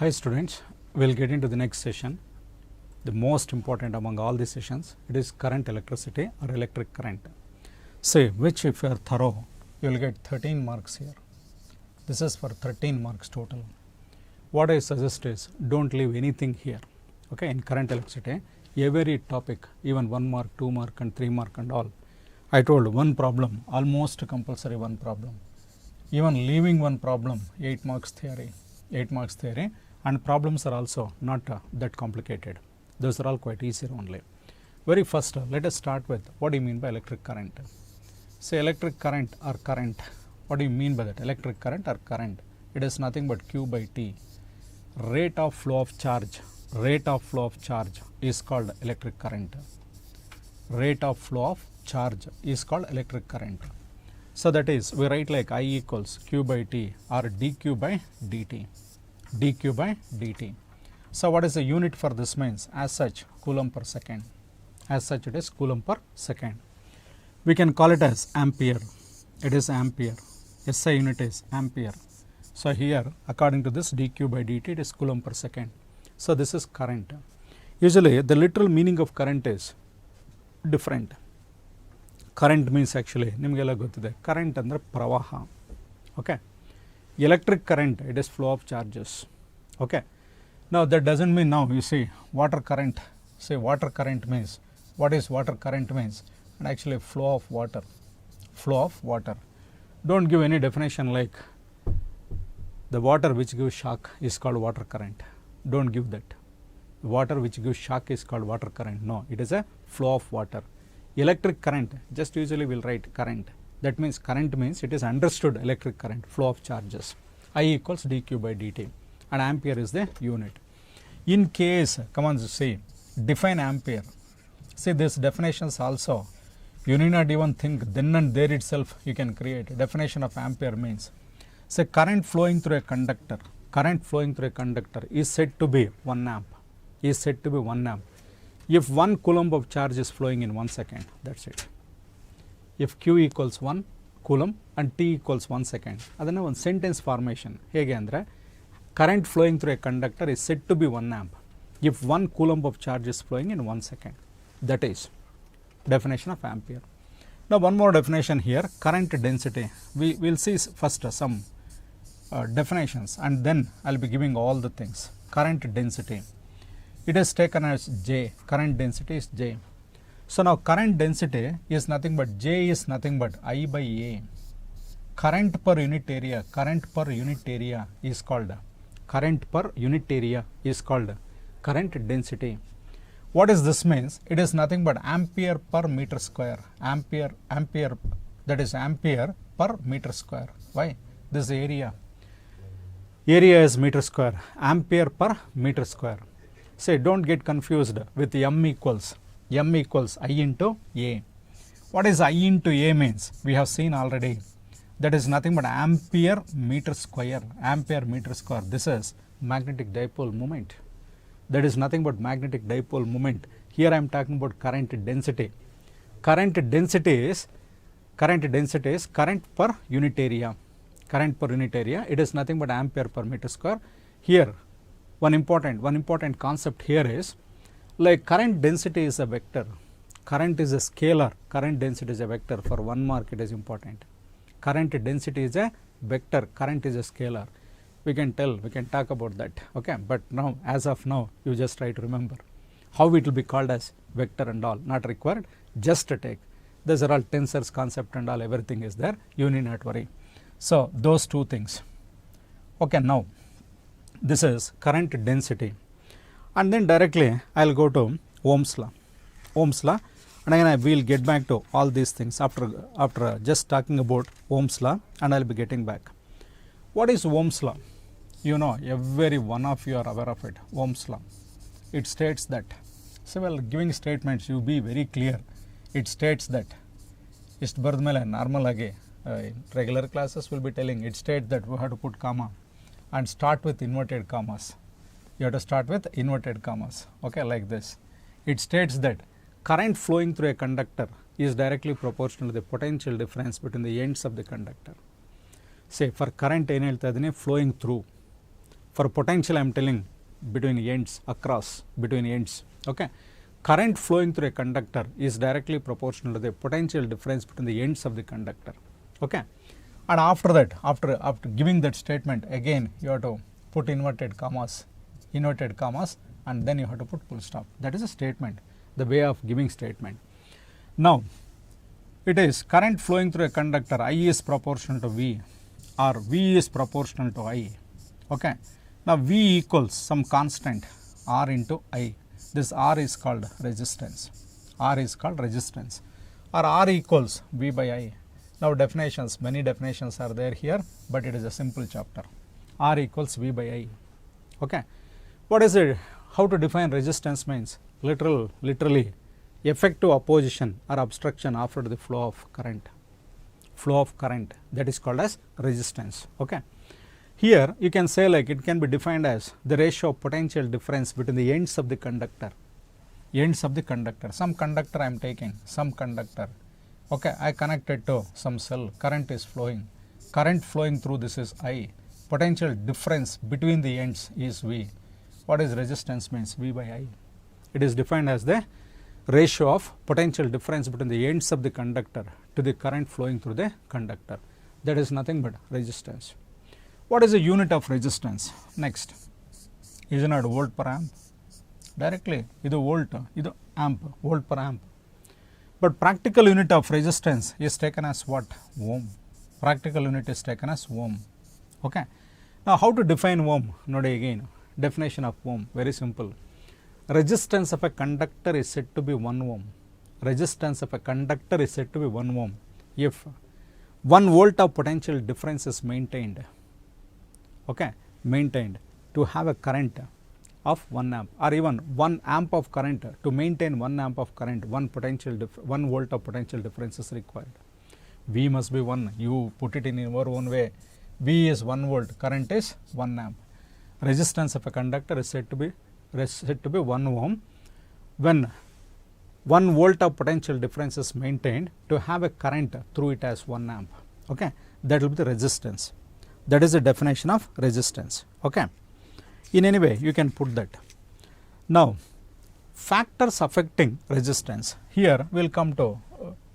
Hi students, we will get into the next session. The most important among all the sessions, it is current electricity or electric current. Say which if you are thorough, you will get 13 marks here. This is for 13 marks total. What I suggest is don't leave anything here. Okay, in current electricity, every topic, even 1 mark, 2 mark and 3 mark and all. I told one problem, almost compulsory one problem. Even leaving one problem, 8 marks theory, and problems are also not that complicated. Those are all quite easy only. Very first, let us start with what do you mean by electric current. Say electric current or current. What do you mean by that? Electric current or current? It is nothing but Q by T. Rate of flow of charge. Rate of flow of charge is called electric current. Rate of flow of charge is called electric current. So that is, we write like I equals Q by T or dQ by dt. dQ by dt. So what is the unit for this means? As such, coulomb per second. As such, it is coulomb per second. We can call it as ampere. It is ampere. SI unit is ampere. So here, according to this dQ by dt, it is coulomb per second. So this is current. Usually, the literal meaning of current is different. Current means actually, nimagela gottide. Current andre pravaha. Okay. Electric current, it is flow of charges. Okay. Now that doesn't mean now you see water current. Say water current means, what is water current means? And actually flow of water. Flow of water. Don't give any definition like the water which gives shock is called water current. Don't give that. The water which gives shock is called water current. No, it is a flow of water. Electric current, just usually we'll write current. That means current means it is understood electric current, flow of charges. I equals dQ by dt and ampere is the unit. In case, come on say, define ampere. See this definitions also, you need not even think, then and there itself you can create. Definition of ampere means, say current flowing through a conductor. Current flowing through a conductor is said to be 1 amp. Is said to be 1 amp. If 1 coulomb of charge is flowing in 1 second, that's it. If Q equals 1 coulomb and T equals 1 second, adana one sentence formation. Hege andre, current flowing through a conductor is said to be 1 amp. If 1 coulomb of charge is flowing in 1 second, that is definition of ampere. Now one more definition here, current density. We will see first some definitions and then I will be giving all the things. Current density. It is taken as J, current density is J. So now current density is nothing but J is nothing but I by A. Current per unit area is called current density. What is this means? It is nothing but ampere per meter square. Ampere, that is ampere per meter square. Why? This area. Area is meter square. Ampere per meter square. Say don't get confused with M equals I into A. What is I into A means? We have seen already. That is nothing but ampere meter square. Ampere meter square. This is magnetic dipole moment. That is nothing but magnetic dipole moment. Here I am talking about current density. Current density is current per unit area. Current per unit area. It is nothing but ampere per meter square. Here one important concept here is like current density is a vector. Current is a scalar. Current density is a vector. For 1 mark it is important. Current density is a vector. Current is a scalar. We can talk about that. Okay, but now as of now you just try to remember how it will be called as vector and all, not required, just to take. Those are all tensors concept and all, everything is there, you need not worry. So those two things. Okay, now this is current density and then directly I will go to Ohm's law. Ohm's law, and again I will get back to all these things after just talking about Ohm's law, and I will be getting back. What is Ohm's law? You know, every one of you are aware of it. Ohm's law. It states that, so while giving statements you be very clear. It states that ist bardmele normal age regular classes will be telling, it states that we have to put comma and start with inverted commas. You have to start with inverted commas. Okay, like this. It states that current flowing through a conductor is directly proportional to the potential difference between the ends of the conductor. Say for current ಏನು ಹೇಳ್ತಾ ಇದ್ದೀನಿ, flowing through. For potential I am telling between ends, across, between ends. Okay. Current flowing through a conductor is directly proportional to the potential difference between the ends of the conductor. Okay. And after that, after giving that statement, again you have to put inverted commas, and then you have to put full stop. That is a statement, the way of giving statement. Now, it is current flowing through a conductor, I is proportional to V, or V is proportional to I. Okay. Now, V equals some constant R into I. This R is called resistance. R is called resistance, or R equals V by I. Now, definitions, many definitions are there here, but it is a simple chapter. R equals V by I. Okay. What is it? How to define resistance means literally effective opposition or obstruction offered to the flow of current. Flow of current, that is called as resistance. Okay. Here you can say like it can be defined as the ratio of potential difference between the ends of the conductor. Ends of the conductor. Some conductor I am taking, some conductor. Okay, I connected to some cell, current is flowing. Current flowing through this is I. Potential difference between the ends is V. What is resistance means? V by I. It is defined as the ratio of potential difference between the ends of the conductor to the current flowing through the conductor. That is nothing but resistance. What is the unit of resistance? Next, is not volt per amp? Directly, this volt, this amp, volt per amp. But practical unit of resistance is taken as what? Ohm. Practical unit is taken as ohm. Okay. Now, how to define ohm? Note again, definition of ohm, very simple. Resistance of a conductor is said to be 1 ohm. Resistance of a conductor is said to be 1 ohm if 1 volt of potential difference is maintained. Okay, maintained to have a current of 1 amp, or even 1 amp of current. To maintain 1 amp of current, 1 volt of potential difference is required. V must be 1. You put it in your own way. V is 1 volt, current is 1 amp. Resistance of a conductor is said to be 1 ohm when 1 volt of potential difference is maintained to have a current through it as 1 amp. Okay, that will be the resistance. That is the definition of resistance. Okay. In any way, you can put that. Now, factors affecting resistance. Here, we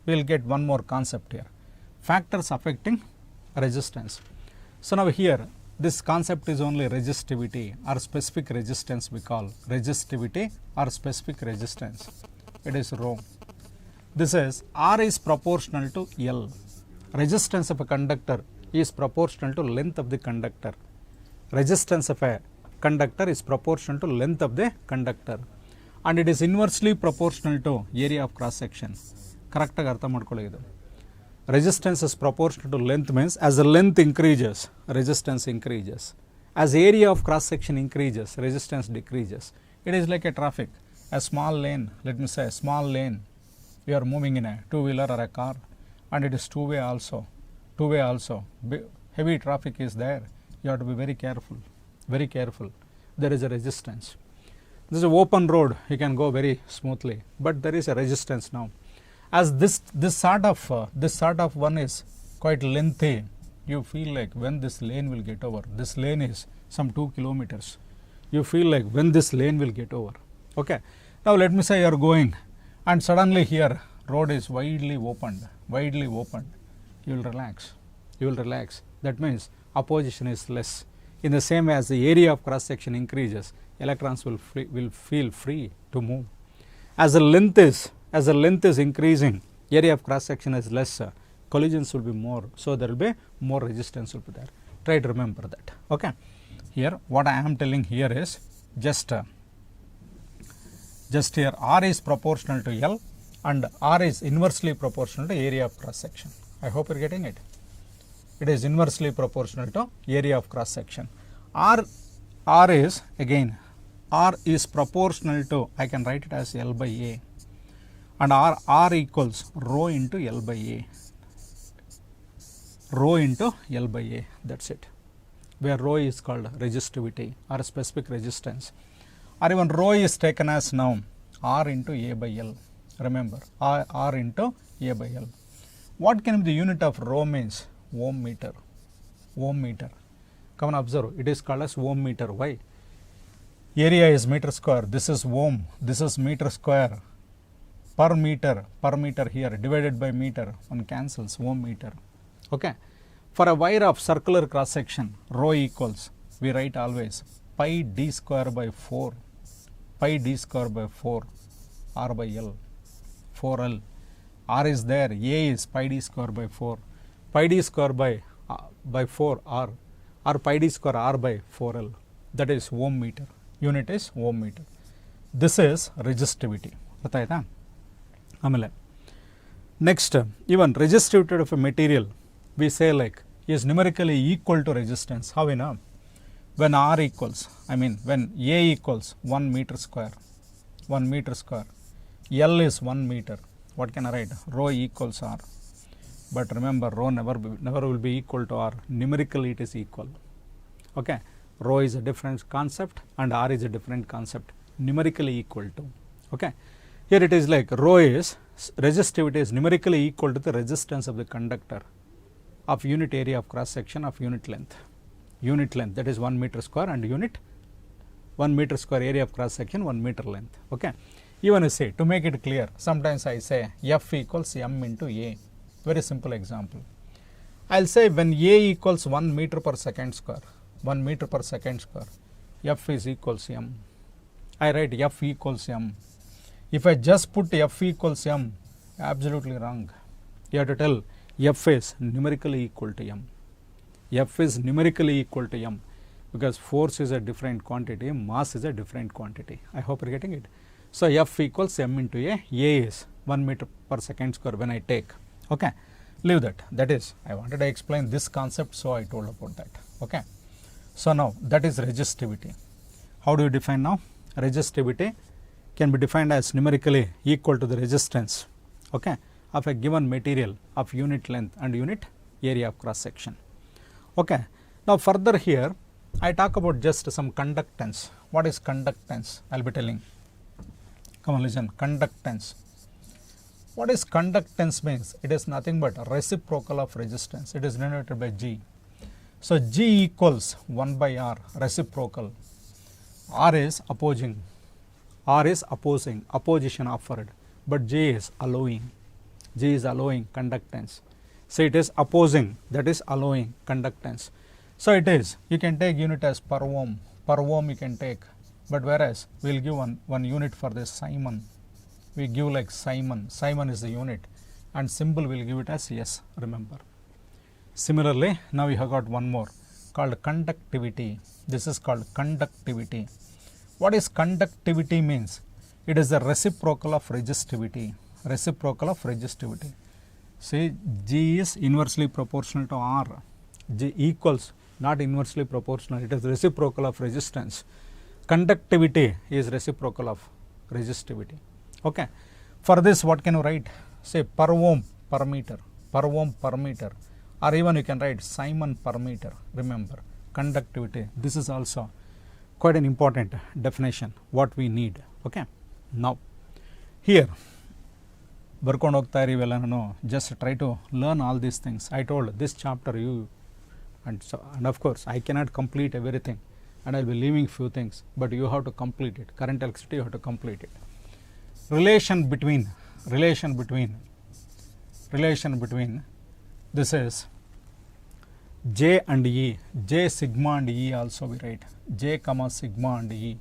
will get one more concept here. Factors affecting resistance. So, now here, this concept is only resistivity or specific resistance we call. Resistivity or specific resistance. It is rho. This is R is proportional to L. Resistance of a conductor is proportional to length of the conductor. Resistance of a conductor is proportional to length of the conductor, and it is inversely proportional to area of cross section. Correct ಆಗಿ ಅರ್ಥ ಮಾಡ್ಕೊಳ್ಳಿ ಇದು. Resistance is proportional to length means as the length increases, resistance increases. As area of cross section increases, resistance decreases. It is like a traffic. A small lane, let me say a small lane, you are moving in a two-wheeler or a car, and it is two-way also. Two-way also. Heavy traffic is there. You have to be very careful. Very careful. There is a resistance. This is an open road. You can go very smoothly, but there is a resistance now. As this sort of one is quite lengthy, you feel like when this lane will get over. This lane is some 2 kilometers. You feel like when this lane will get over. Okay. Now let me say you are going, and suddenly here road is widely opened. You will relax. That means opposition is less. In the same way as the area of cross section increases, electrons will feel free to move. As the length is increasing, area of cross section is less, collisions will be more, so there will be more resistance will be there. Try to remember that. Okay. Here what I am telling here is just here R is proportional to L and R is inversely proportional to area of cross section. I hope you are getting it. It is inversely proportional to area of cross section. R is again, R is proportional to, I can write it as L by A, and R equals rho into L by A. Rho into L by A, that is it. Where rho is called resistivity or specific resistance, or even rho is taken as now R into A by L. Remember, R into A by L. What can be the unit of rho means? Ohm meter. Come and observe, it is called as ohm meter. Why? Area is meter square, this is ohm, this is meter square. Per meter here divided by meter, one cancels, ohm meter. Okay. For a wire of circular cross section, rho equals, we write always pi d square by 4, pi d square by 4, r by l, 4l. R is there, A is pi d square by 4, pi d square by 4 r, or pi d square r by 4l. That is ohm meter. Unit is ohm meter. This is resistivity. Next, even resistivity of a material, we say like is numerically equal to resistance. How we know? When R equals, when A equals 1 meter square, 1 meter square, L is 1 meter. What can I write? Rho equals R. But remember, rho never will be equal to R. Numerically it is equal. Okay. Rho is a different concept and R is a different concept. Numerically equal to. Okay. Here it is like rho is, resistivity is numerically equal to the resistance of the conductor of unit area of cross section of unit length. Unit length, that is 1 meter square, and unit 1 meter square area of cross section 1 meter length. Okay. Even you say, to make it clear, sometimes I say F equals m into A. Very simple example. I will say when A equals 1 meter per second square, 1 meter per second square, F is equals m. I write F equals m. If I just put F equals m, absolutely wrong. You have to tell F is numerically equal to m. F is numerically equal to m because force is a different quantity, mass is a different quantity. I hope you are getting it. So, F equals m into A. A is 1 meter per second square when I take. Okay. Leave that. That is, I wanted to explain this concept, so I told about that. Okay. So, now that is resistivity. How do you define now? Resistivity can be defined as numerically equal to the resistance, okay, of a given material of unit length and unit area of cross section. Okay. Now, further here I talk about just some conductance. What is conductance? I will be telling. Come on, listen. Conductance. What is conductance means? It is nothing but reciprocal of resistance. It is denoted by G. So, G equals 1 by R, reciprocal. R is opposing. R is opposing, opposition offered, but J is allowing. J is allowing conductance. So, it is opposing, that is allowing conductance. So, it is, you can take unit as per ohm you can take, but whereas we will give one unit for this Simon. We give like Simon is the unit, and symbol we will give it as S, remember. Similarly, now we have got one more called conductivity. This is called conductivity. What is conductivity means? It is the reciprocal of resistivity. Reciprocal of resistivity. See, G is inversely proportional to R. G equals, not inversely proportional, it is reciprocal of resistance. Conductivity is reciprocal of resistivity. Okay. For this, what can you write? Say per ohm per meter, per ohm per meter, or even you can write Simon per meter. Remember, conductivity. This is also quite an important definition, what we need. Okay. Now, here, just try to learn all these things. I told this chapter and of course, I cannot complete everything and I will be leaving few things, but you have to complete it. Current electricity, you have to complete it. Relation between, this is J and E, J sigma and E also we write, J comma sigma and E.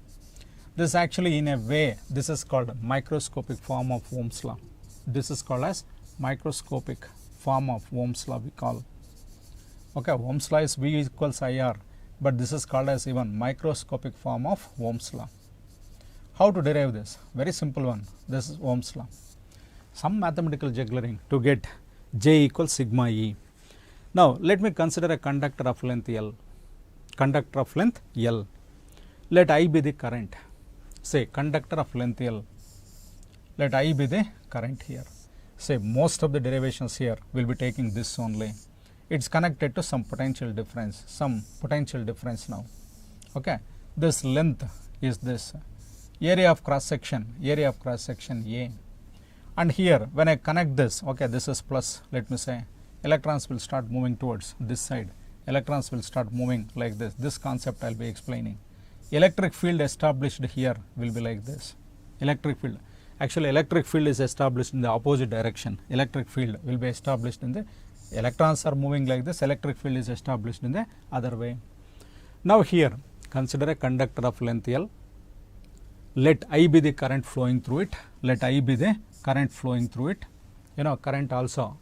This actually in a way, this is called microscopic form of Ohm's law. This is called as microscopic form of Ohm's law we call. Okay, Ohm's law is V equals IR, but this is called as even microscopic form of Ohm's law. How to derive this? Very simple one. This is Ohm's law. Some mathematical juggling to get J equals sigma E. Now, let me consider a conductor of length L. Conductor of length L. Let I be the current. Say conductor of length L. Let I be the current here. Say most of the derivations here will be taking this only. It is connected to some potential difference now. Okay. This length is this. Area of cross section A. And here when I connect this, okay, this is plus, let me say, electrons will start moving towards this side. electrons will start moving like this. This concept I will be explaining. Electric field established here will be like this. Electric field, actually electric field is established in the opposite direction. Electric field will be established in the, electrons are moving like this, electric field is established in the other way. Now here consider a conductor of length L. Let I be the current flowing through it. Let I be the current flowing through it. You know, current also,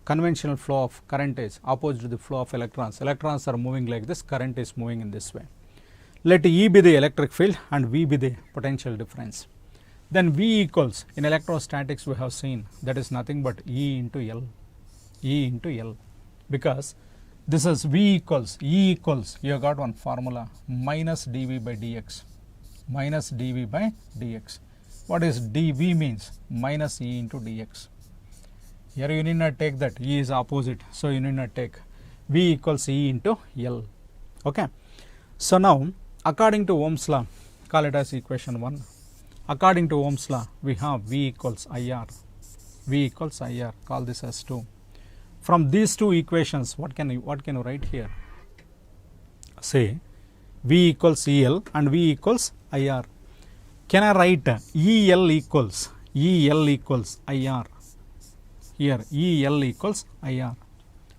conventional flow of current is opposite to the flow of electrons. Electrons are moving like this, current is moving in this way. Let E be the electric field and V be the potential difference. Then V equals, in electrostatics we have seen, that is nothing but E into L. E into L. Because this is V equals, E equals, you have got one formula, minus dV by dx. Minus dV by dx. What is dV means? Minus E into dx. Here you need not take that, E is opposite, so you need not take. V equals E into L. Okay. So now, according to Ohm's law, call it as equation 1. According to Ohm's law, we have V equals IR. V equals IR, call this as 2. From these two equations, what can you write here? Say, V equals EL and V equals IR. Can I write EL equals IR? Here EL equals IR.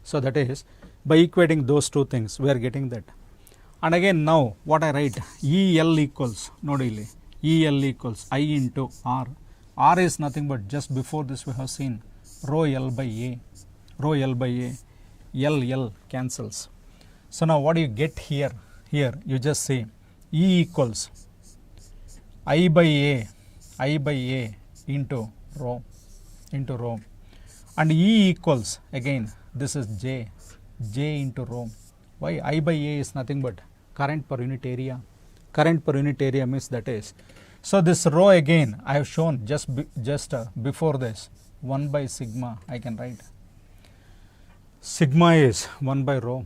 So that is, by equating those two things, we are getting that. And again now, what I write? EL equals, nodili, EL equals I into R. R is nothing but, just before this we have seen, rho L by A. Rho L by A. L cancels. So now what do you get here? Here you just say E equals I by A into rho. And E equals, again this is J into rho. Why? I by A is nothing but current per unit area. Current per unit area means that is. So this rho again I have shown just before this, 1 by sigma I can write. Sigma is 1 by rho.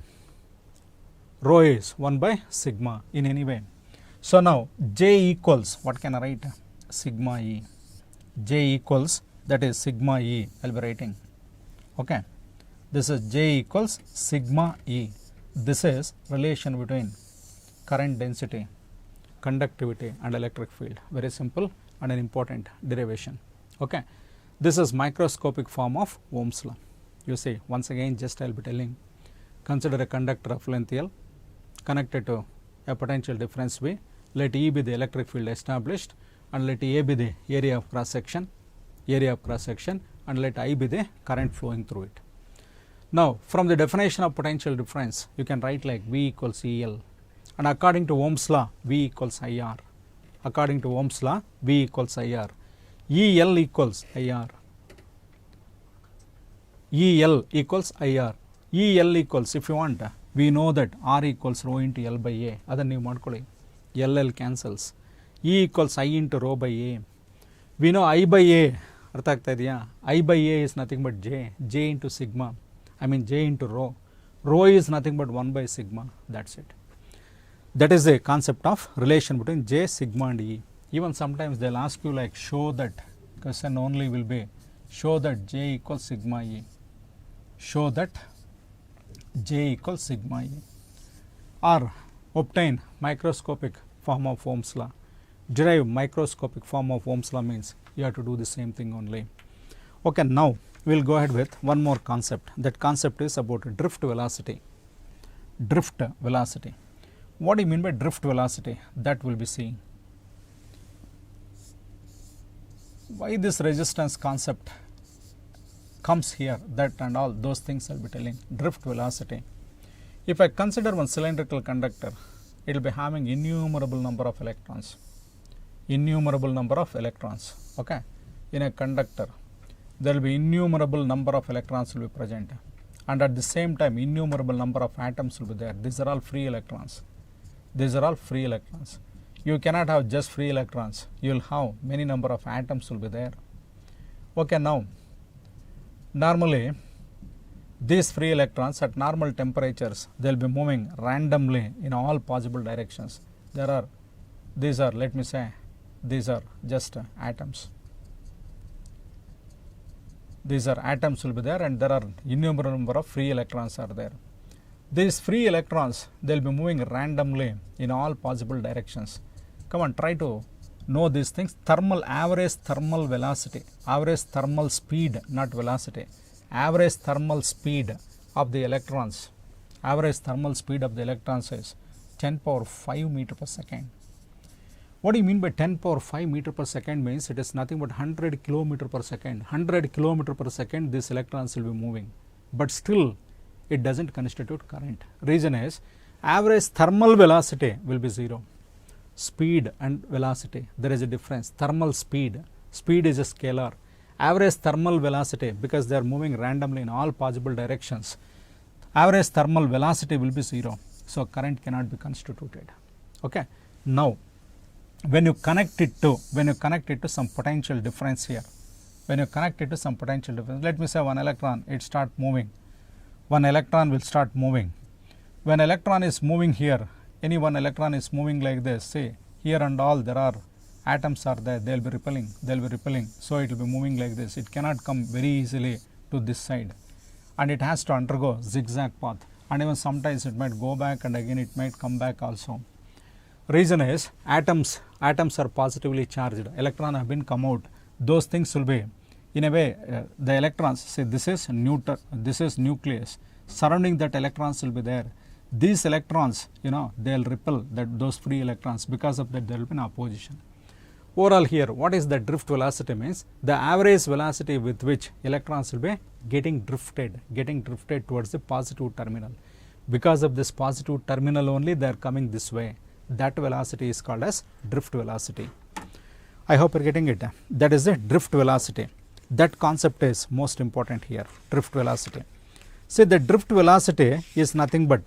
Rho is 1 by sigma in any way. So now J equals, what can I write? Sigma E. J equals, that is sigma E I will be writing. Okay. This is J equals sigma E. This is relation between current density, conductivity and electric field. Very simple and an important derivation. Okay. This is microscopic form of Ohm's law. You see, once again just I will be telling, consider a conductor of length L connected to a potential difference V. Let E be the electric field established and let A be the area of cross section, and let I be the current flowing through it. Now from the definition of potential difference, you can write like V equals EL, and according to Ohm's law, V equals IR. According to Ohm's law, V equals IR. EL equals IR. EL equals IR. EL equals, if you want, we know that R equals rho into L by A. Adhan ನೀವು ಮಾಡ್ಕೊಳ್ಳಿ. LL cancels. E equals I into rho by A. We know I by A. ಅರ್ಥ ಆಗ್ತಾ ಇದೆಯಾ? I by A is nothing but J into sigma. I mean J into rho. Rho is nothing but 1 by sigma. That's it. That is the concept of relation between J, sigma and E. Even sometimes they will ask you like, show that, question only will be, show that J equals sigma E. Show that J equals sigma E. Or obtain microscopic form of Ohm's law. Derive microscopic form of Ohm's law means you have to do the same thing only. Okay, now we will go ahead with one more concept. That concept is about drift velocity. Drift velocity. What do you mean by drift velocity? That we will be seeing. Why this resistance concept comes here, that and all those things I will be telling. Drift velocity. If I consider one cylindrical conductor, it will be having innumerable number of electrons. Innumerable number of electrons. Okay. In a conductor, there will be innumerable number of electrons will be present, and at the same time innumerable number of atoms will be there. These are all free electrons. These are all free electrons. You cannot have just free electrons. You will have many number of atoms will be there. Okay, now normally these free electrons at normal temperatures, they will be moving randomly in all possible directions. These are, let me say, these are just atoms. These are atoms will be there, and there are innumerable number of free electrons are there. These free electrons, they will be moving randomly in all possible directions. Come on, try to know these things. Average thermal velocity, average thermal speed, not velocity, average thermal speed of the electrons, average thermal speed of the electrons is 10 power 5 meter per second. What do you mean by 10 power 5 meter per second? Means it is nothing but 100 kilometer per second. 100 kilometer per second these electrons will be moving, but still it doesn't constitute current. Reason is average thermal velocity will be 0. Speed and velocity, there is a difference. Thermal speed, speed is a scalar. Average thermal velocity, because they are moving randomly in all possible directions, average thermal velocity will be 0. So current cannot be constituted. Okay. Now when you connect it to some potential difference here, when you connect it to some potential difference, let me say one electron, it start moving. One electron will start moving. When electron is moving here, any one electron is moving like this, see here and all there are atoms are there, they will be repelling, so it will be moving like this. It cannot come very easily to this side, and it has to undergo zigzag path, and even sometimes it might go back and again it might come back also. Reason is atoms are positively charged, electron have been come out, those things will be in a way the electrons, say this is neutron, this is nucleus, surrounding that electrons will be there. These electrons, they will repel those free electrons, because of that there will be an opposition. Overall here, what is the drift velocity means? The average velocity with which electrons will be getting drifted towards the positive terminal. Because of this positive terminal only they are coming this way. That velocity is called as drift velocity. I hope you are getting it. That is the drift velocity. That concept is most important here, drift velocity. See, the drift velocity is nothing but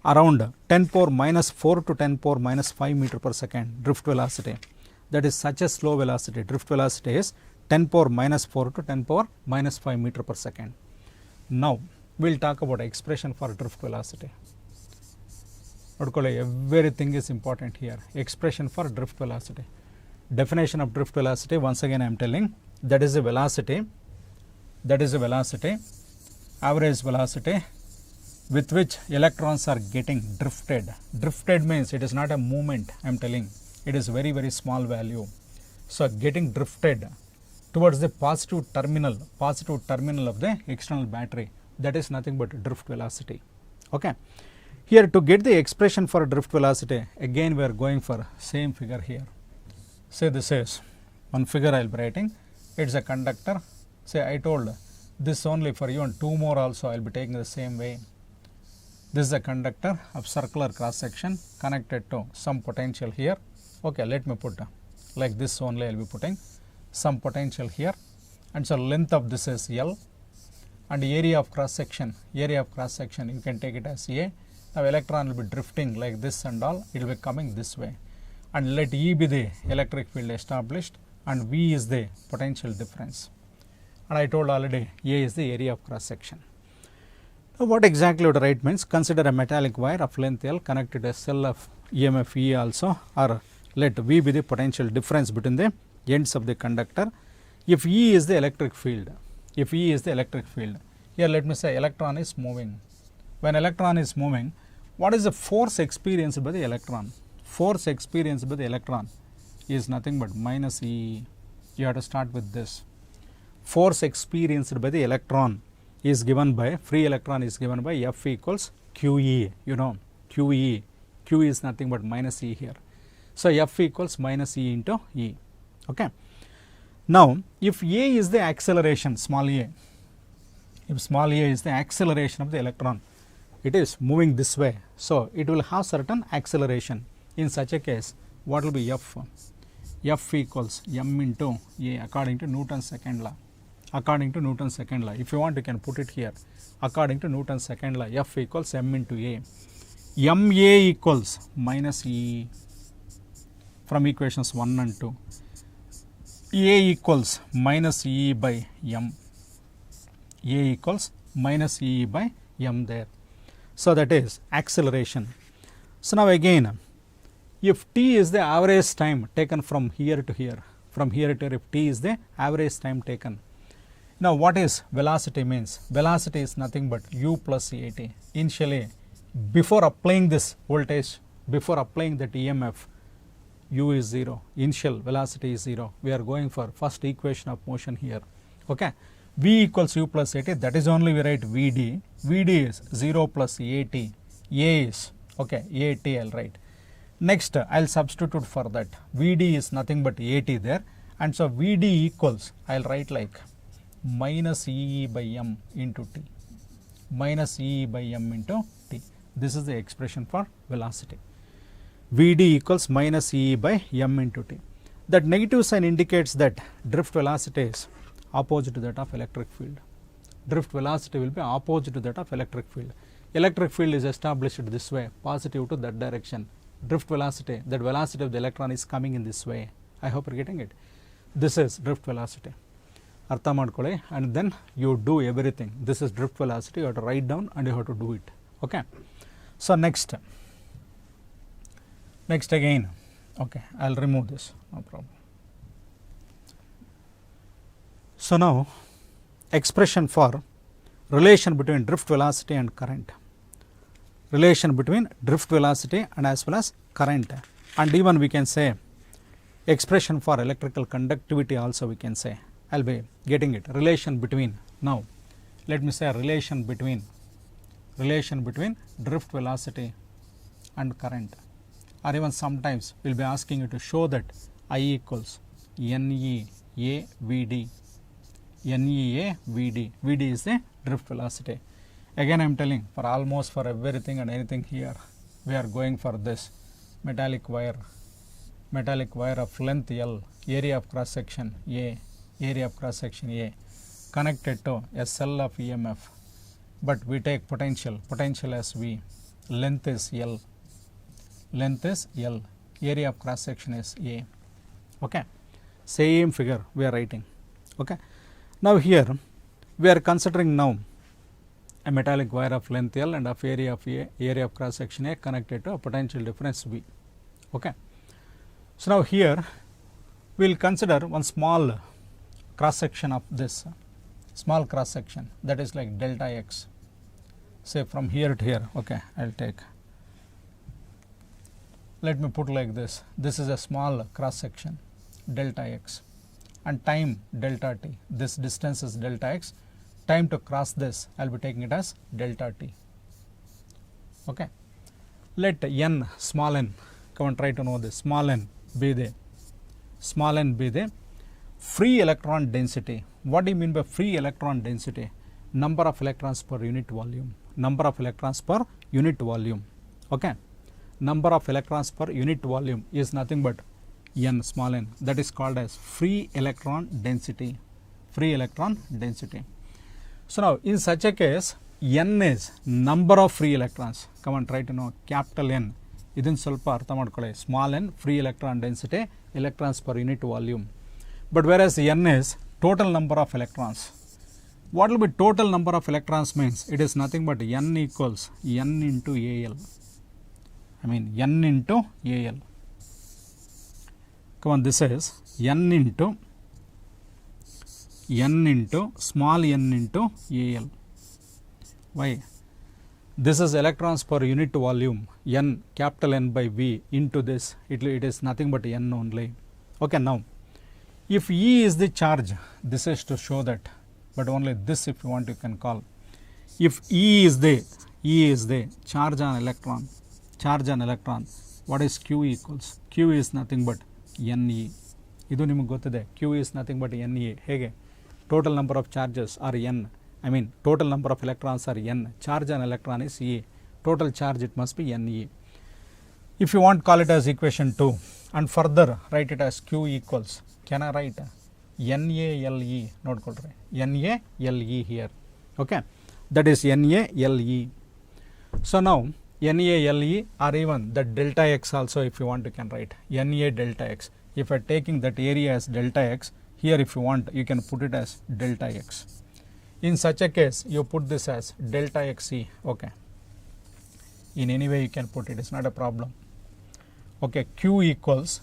around 10 power minus 4 to 10 power minus 5 meter per second drift velocity. That is such a slow velocity. Drift velocity is 10 power minus 4 to 10 power minus 5 meter per second. Now we will talk about expression for drift velocity. Everything is important here. Expression for drift velocity. Definition of drift velocity, once again I am telling, that is a velocity, average velocity with which electrons are getting drifted. Drifted means it is not a movement, I am telling, it is very, very small value. So getting drifted towards the positive terminal of the external battery, that is nothing but drift velocity. Okay. Here, to get the expression for drift velocity, again we are going for same figure here. Say this is one figure I will be writing, it is a conductor. Say I told this only for you, and two more also I will be taking the same way. This is a conductor of circular cross section connected to some potential here. Okay, let me put like this only I will be putting some potential here, and so length of this is L, and area of cross section you can take it as A. Now electron will be drifting like this and all, it will be coming this way, and let E be the electric field established and V is the potential difference, and I told already A is the area of cross section. Now what exactly would write means, consider a metallic wire of length L connected to a cell of EMF E also, or let V be the potential difference between the ends of the conductor. If E is the electric field, here let me say electron is moving. When electron is moving, what is the force experienced by the electron? Force experienced by the electron is nothing but minus E. You have to start with this. Force experienced by the electron is given by, free electron is given by F equals QE, QE. Q is nothing but minus E here. So F equals minus E into E. Okay. Now if A is the acceleration, small a, if small a is the acceleration of the electron, it is moving this way, so it will have certain acceleration. In such a case, what will be F? F equals m into A according to Newton's second law. If you want, you can put it here. According to Newton's second law, F equals m into A. Ma equals minus E from equations 1 and 2. A equals minus E by m. A equals minus E by m there. So that is acceleration. So now again, if t is the average time taken from here to here, if t is the average time taken, Now what is velocity means? Velocity is nothing but u plus at. Initially, before applying this voltage, before applying that EMF, u is 0, initial velocity is 0. We are going for first equation of motion here. Okay, v equals u plus at, that is only we write Vd. Vd is 0 plus at. A is, okay, at I will write. Next I will substitute for that. Vd is nothing but at there, and so Vd equals, I will write like minus E by m into t. Minus E by m into t. This is the expression for velocity. Vd equals minus E by m into t. That negative sign indicates that drift velocity is opposite to that of electric field. Drift velocity will be opposite to that of electric field. Electric field is established this way, positive to that direction. Drift velocity, that velocity of the electron is coming in this way. I hope you are getting it. This is drift velocity. Artha madkole, and then you do everything. This is drift velocity, you have to write down and you have to do it. Okay. So next again, okay, I will remove this, no problem. So now expression for relation between drift velocity and current. Relation between drift velocity and as well as current, and even we can say expression for electrical conductivity also we can say. I will be getting it. Relation between, now let me say relation between drift velocity and current, or even sometimes we will be asking you to show that I equals NEA Vd. NEA Vd. Vd is the drift velocity. Again I am telling, for almost for everything and anything here, we are going for this metallic wire of length L, area of cross section A, connected to a cell of EMF, but we take potential as V, length is L, area of cross section is A. Okay, same figure we are writing. Okay, now here we are considering now a metallic wire of length L and of area of cross section A connected to a potential difference V. Okay. So now here we will consider one small cross section of this, small cross section, that is like delta x, say from here to here. Okay, I will take, let me put like this. This is a small cross section, delta x, and time delta t. This distance is delta x. Time to cross this, I will be taking it as delta t. Okay. Let n, small n, come and try to know this, small n be the free electron density. What do you mean by free electron density? Number of electrons per unit volume. Okay. Number of electrons per unit volume is nothing but n, small n. That is called as free electron density. So now in such a case, n is number of free electrons. Come on, try to know capital N. Idin ಸ್ವಲ್ಪ ಅರ್ಥ ಮಾಡ್ಕೊಳ್ಳಿ. Small n free electron density, electrons per unit volume. But whereas n is total number of electrons. What will be total number of electrons means? It is nothing but n equals n into AL. N into AL. Come on, this is n into small n into AL. Why? This is electrons per unit volume, n, capital N by V into this, it is nothing but n only. Okay, now if E is the charge, this is to show that, but only this if you want you can call. If E is the charge on electron, what is Q equals? Q is nothing but NE. Idu niಮಗೆ ಗೊತ್ತಿದೆ, Q is nothing but NE. ಹೇಗೆ? Total number of charges are n. Total number of electrons are n. Charge on electron is E. Total charge it must be Ne. If you want, call it as equation 2 and further write it as Q equals, can I write NaLe, ನೋಡ್ಕೊಳ್ರಿ, NaLe here. Okay, that is NaLe. So now NaLe, or even the delta x also if you want you can write Na delta x. If you are taking that area as delta x, here if you want you can put it as delta x. In such a case you put this as delta xe. Okay, in any way you can put it, it's not a problem. Okay, Q equals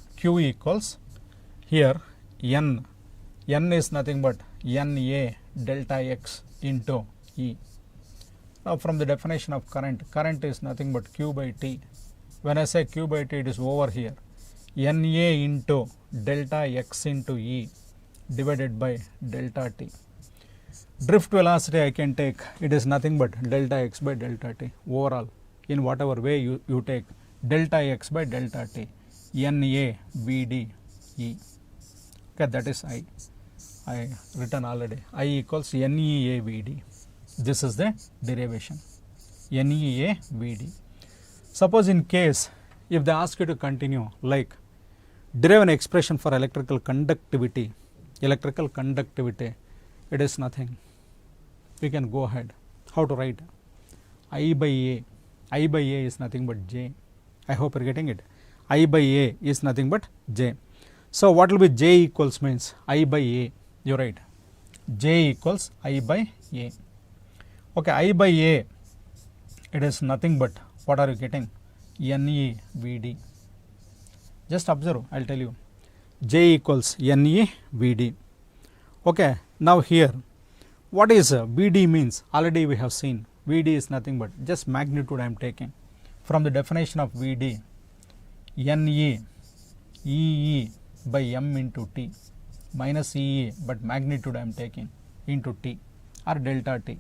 here n is nothing but Na delta x into E. Now from the definition of current, current is nothing but Q by T. When I say Q by T, it is over here. Na into delta x into E divided by delta T. Drift velocity I can take, it is nothing but delta x by delta T overall. In whatever way you take delta x by delta T. Na Vd E. Okay, that is I written already. I equals NEA Vd. This is the derivation. NEA Vd. Suppose in case if they ask you to continue, like derive an expression for electrical conductivity, it is nothing. We can go ahead. How to write? I by A. I by A is nothing but J. I hope you are getting it. I by A is nothing but J. So what will be J equals means I by A. You write J equals I by A. Okay, I by A, it is nothing but what are you getting? NE Vd. Just observe, I will tell you. J equals NE Vd. Okay, now here what is Vd means? Already we have seen. Vd is nothing but just magnitude I am taking. From the definition of Vd, Ne EE by m into T minus EE, but magnitude I am taking into T or delta T.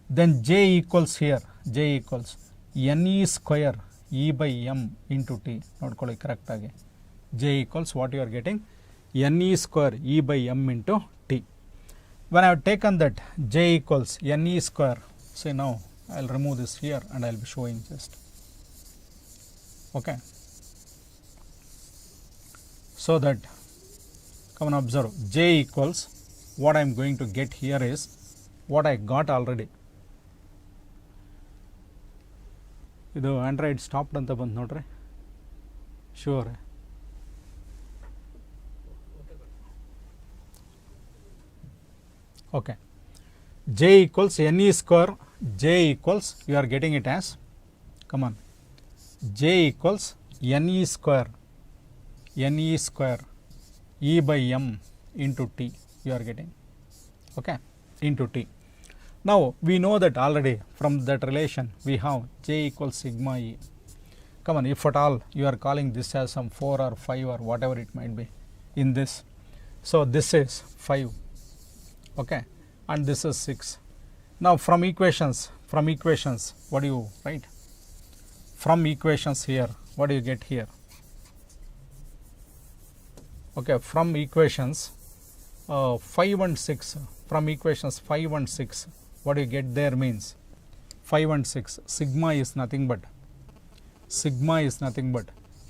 Then J equals here, J equals Ne square E by m into T. Not correct again. J equals what you are getting? Ne square E by m into T. When I have taken that J equals Ne square, say now I will remove this here and I will be showing just. Okay. So that, come and observe, J equals what I am going to get here is what I got already. ಇದು Android stopped ಅಂತ ಬಂದು ನೋಡ್ರಿ sure okay. J equals Ne square, J equals you are getting it as, come on, J equals Ne square E by m into T you are getting, okay, into T. Now we know that already from that relation we have J equals sigma E. Come on, if at all you are calling this as some 4 or 5 or whatever it might be in this. So this is 5, okay, and this is 6. Now from equations what do you write? From equations here what do you get here? Okay, from equations 5 and 6, from equations 5 and 6 what you get there means 5 and 6, sigma is nothing but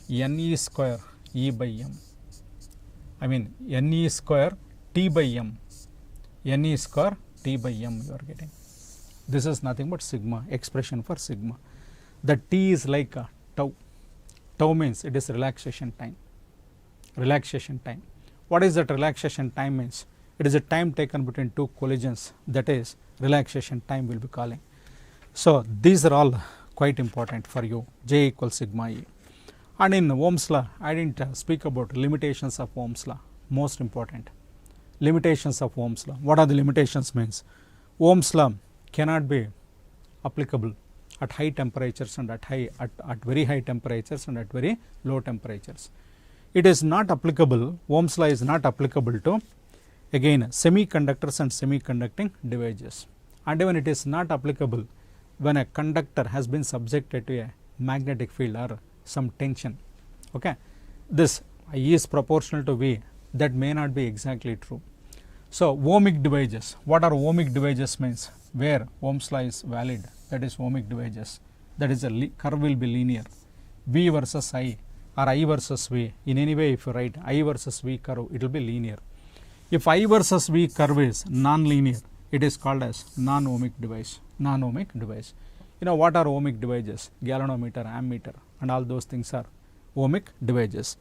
Ne square E by m. I mean Ne square T by m. Ne square T by m you are getting. This is nothing but sigma, expression for sigma. The T is like a tau. Tau means it is relaxation time. What is that relaxation time means? It is a time taken between two collisions, that is relaxation time we will be calling. So these are all quite important for you. J equals sigma E. And in Ohm's law, I didn't speak about limitations of Ohm's law. Most important, limitations of Ohm's law. What are the limitations means? Ohm's law cannot be applicable at high temperatures and at very high temperatures and at very low temperatures. It is not applicable, Ohm's law is not applicable to again semiconductors and semiconducting devices, and even it is not applicable when a conductor has been subjected to a magnetic field or some tension. Okay, this I is proportional to V, that may not be exactly true. So ohmic devices, what are ohmic devices means? Where Ohm's law is valid, that is ohmic devices, that is a curve will be linear, V versus I or I versus V. In any way if you write I versus V curve, it will be linear. If I versus V curve is non-linear, it is called as non-ohmic device. You know what are ohmic devices? Galvanometer, ammeter and all those things are ohmic devices.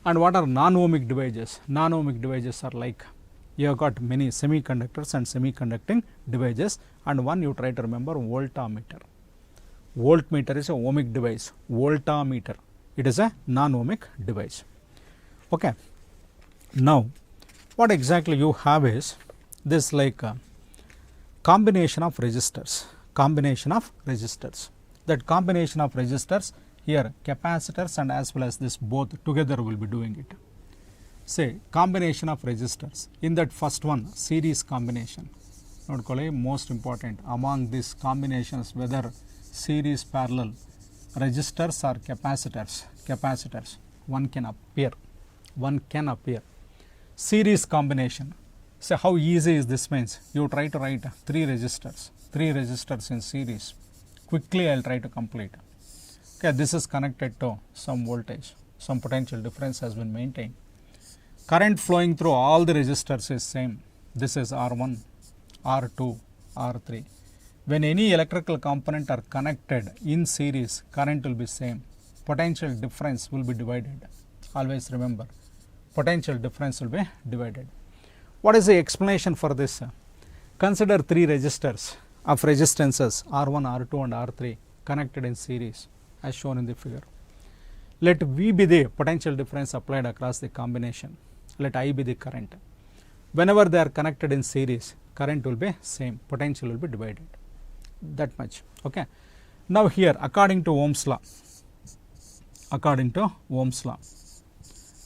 And what are non-ohmic devices? Non-ohmic devices are like, you have got many semiconductors and semiconducting devices, and one you try to remember, voltmeter. Voltmeter is a ohmic device. Voltmeter, it is a non-ohmic device. Okay. Now what exactly you have is, this like combination of resistors, that combination of resistors here capacitors and as well as this both together will be doing it. Say combination of resistors, in that first one series combination, nodಕೊಳ್ಳಿ most important among these combinations, whether series parallel resistors or capacitors, one can appear. Series combination, so how easy is this? Means you try to write three resistors in series. Quickly I will try to complete. Okay, this is connected to some voltage, some potential difference has been maintained. Current flowing through all the resistors is same. This is R1, R2, R3. When any electrical component are connected in series, current will be same. Potential difference will be divided. Always remember, potential difference will be divided. What is the explanation for this? Consider three resistors of resistances R1, R2 and R3 connected in series as shown in the figure. Let V be the potential difference applied across the combination. Let I be the current. Whenever they are connected in series, current will be same, potential will be divided. That much. Okay. Now here according to Ohm's law,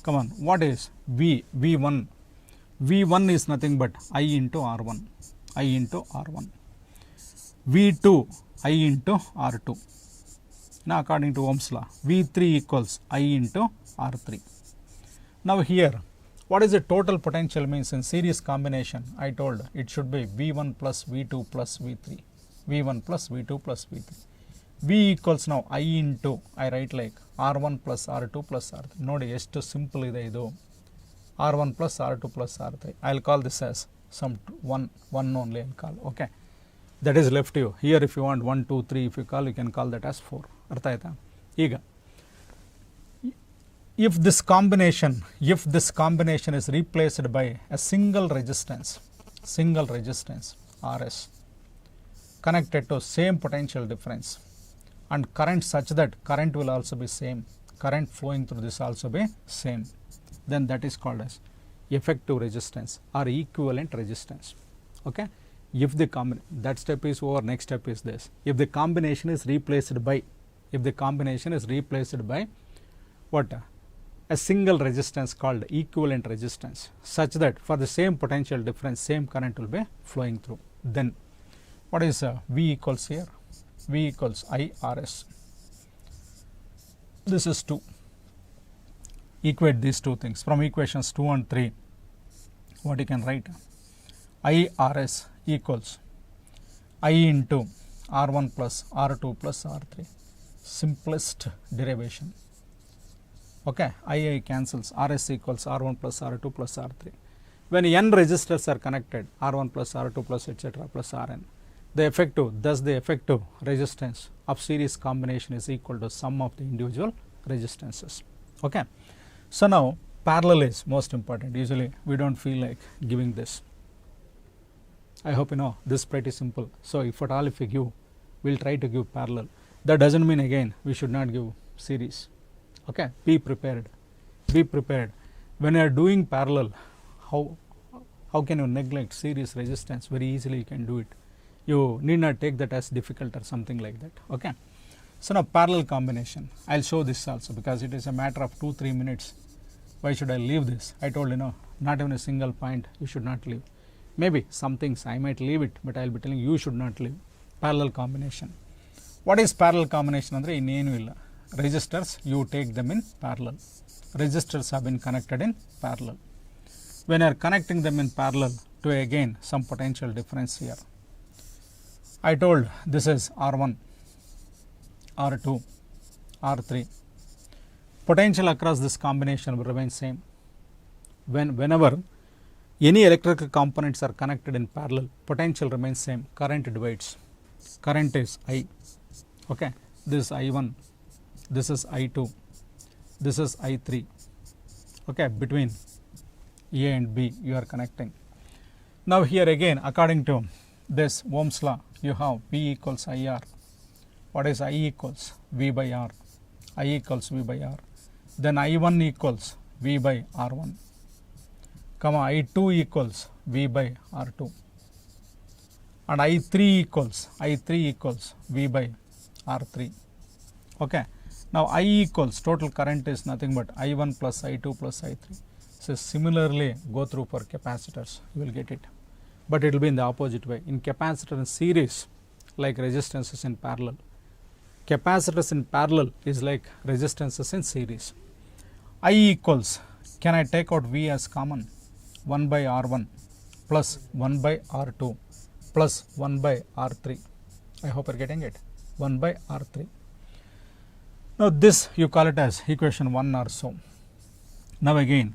come on, what is V1? V1 is nothing but I into R1. V2 I into R2. Now according to Ohm's law, V3 equals I into R3. Now here, what is the total potential means in series combination? I told it should be V1 plus V2 plus V3. V1 plus V2 plus V3. V equals now I into, I write like R1 plus R2 plus R3. Nodi ಎಷ್ಟು simple ಇದೆ ಇದು. R1 plus R2 plus R3. I will call this as some one only I will call. Okay. That is left to you. Here if you want 1, 2, 3, if you call, you can call that as 4. ಅರ್ಥ ಆಯ್ತಾ? ಈಗ if this combination is replaced by a single resistance RS connected to same potential difference and current such that current will also be same, current flowing through this also be same, then that is called as effective resistance or equivalent resistance. Okay, if the that step is over, next step is this. If the combination is replaced by what? A single resistance called equivalent resistance, such that for the same potential difference, same current will be flowing through. Then what is V equals here? V equals IRS. This is 2. Equate these two things from equations 2 and 3. What you can write? IRS equals I into R1 plus R2 plus R3. Simplest derivation. Okay, I cancels, RS equals R1 plus R2 plus R3. When n resistors are connected, R1 plus R2 plus etc. plus Rn, the effective resistance of series combination is equal to sum of the individual resistances. Okay, so now parallel is most important. Usually we don't feel like giving this. I hope you know this is pretty simple. So if at all if we give, we'll try to give parallel. That doesn't mean again we should not give series. Okay, be prepared. When you are doing parallel, how can you neglect series resistance? Very easily you can do it. You need not take that as difficult or something like that. Okay, so now parallel combination, I will show this also because it is a matter of 2-3 minutes. Why should I leave this? I told you no, not even a single point you should not leave. Maybe some things I might leave it, but I will be telling you should not leave. Parallel combination. What is parallel combination? Andre innenu illa. Resistors, you take them in parallel. Resistors have been connected in parallel. When you are connecting them in parallel to again some potential difference here, I told this is R1, R2, R3. Potential across this combination will remain same. Whenever any electrical components are connected in parallel, potential remains same, current divides. Current is I. Okay, this is I1. This is I2, this is I3. Okay, between A and B you are connecting. Now here again according to this Ohm's law, you have V equals IR. What is I equals V by R? I equals V by R. Then I1 equals V by R1. I2 equals V by R2, and I3 equals V by R3. Okay. Now I equals total current is nothing but I1 plus I2 plus I3. So similarly go through for capacitors, you will get it, but it will be in the opposite way. In capacitor in series, like resistances in parallel. Capacitors in parallel is like resistances in series. I equals, can I take out V as common? 1 by R1 plus 1 by R2 plus 1 by R3. I hope you are getting it. 1 by R3. Now this you call it as equation 1 or so. Now again,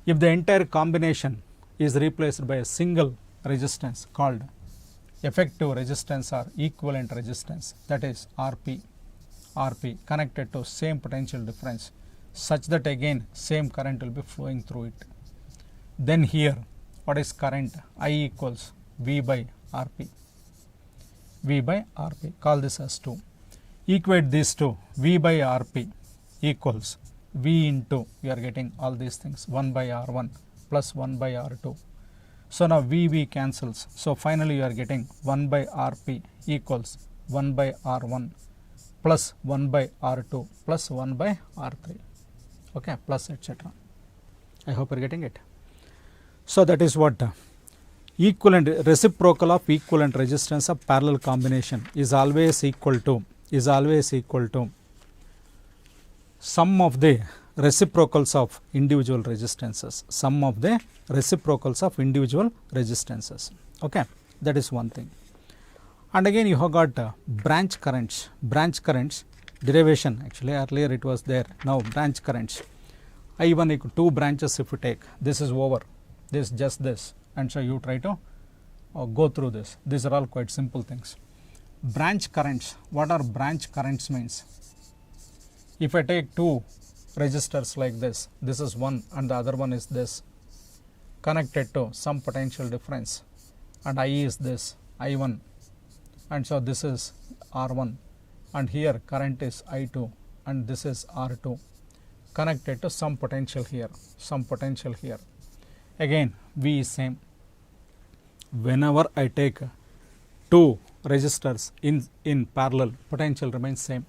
if the entire combination is replaced by a single resistance called effective resistance or equivalent resistance, that is RP connected to same potential difference, such that again same current will be flowing through it. Then here what is current? I equals V by RP. Call this as 2. Equate these two. V by RP equals V into, we are getting all these things, 1 by R1 plus 1 by R2. So now V cancels. So finally you are getting 1 by RP equals 1 by R1 plus 1 by R2 plus 1 by R3. Okay, plus etc. I hope you are getting it. So that is what equivalent reciprocal of equivalent resistance of parallel combination is always equal to sum of the reciprocals of individual resistances. Okay, that is one thing. And again you have got branch currents. Derivation, actually earlier it was there, now branch currents. I1 equal 2 branches if you take, this is over, this just this, and so you try to go through this. These are all quite simple things. Branch currents, what are branch currents means? If I take 2 resistors like this is one and the other one is this, connected to some potential difference, and I is this I1, and so this is R1, and here current is I2, and this is R2, connected to some potential here. Again V is same. Whenever I take 2 resistors in parallel, potential remains same.